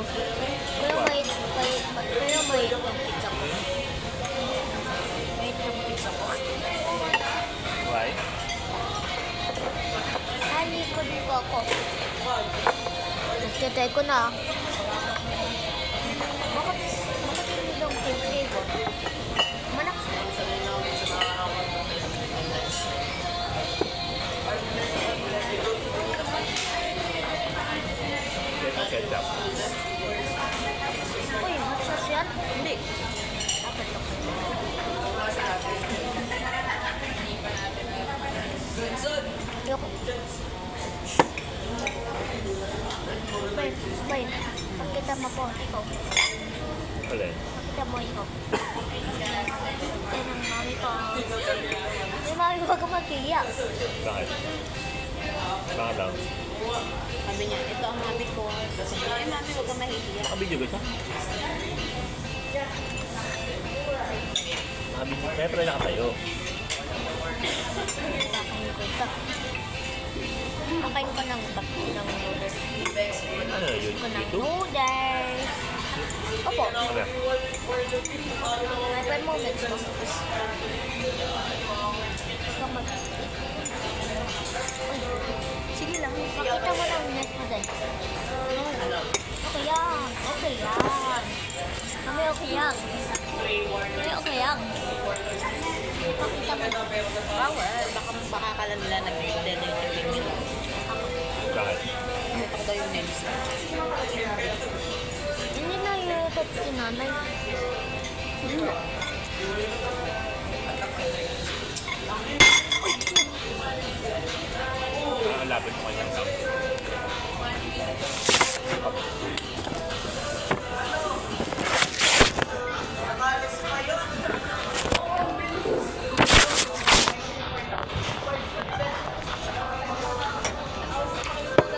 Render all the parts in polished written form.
Pero may yung pizza ko. May yung pizza ko. Why? Halikod ko ako. Nagtatay ko na. Bakit hindi lang flavor? Manak. Ketchup. Uy, hot sauce yan? Hindi. Dapat ito. Ayoko. Bay, pagkita mo po, ikaw. Alin? Pagkita mo, ikaw. Yan ang mami ko. Yung mami ko wag mag-iyak. Bakit? Bakit daw? Sabi niya, ito ang mami ko. Ay, mami, huwag ka mahihiya. Nakabidyo ba ito? Nakabidyo. Kaya pala nakatayo. Makain ko ng noodles. Ano yun? Ko ng Ito? noodles. Opo. Ano? May friend moments mo. Sige lang. Pakita mo lang net mo din. Okay yan. Okay yan. Kami okay yan. Kami okay yan. Pakita mo lang. Bawal. Baka akala nila nag-denying yun. Bakit? Mutak daw yung nails. Hindi na yung sinanay. Lapit mo kanyang tao.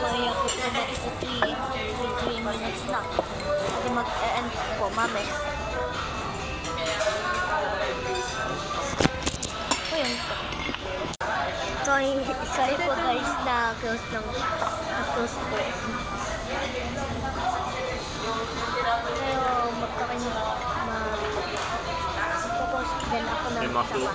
Kaya ko po ba sa 3 minutes na. Hindi mag-end po, mami. O yun po. Sorry po guys na close po. Pero magpopost din ako ng May mga sama.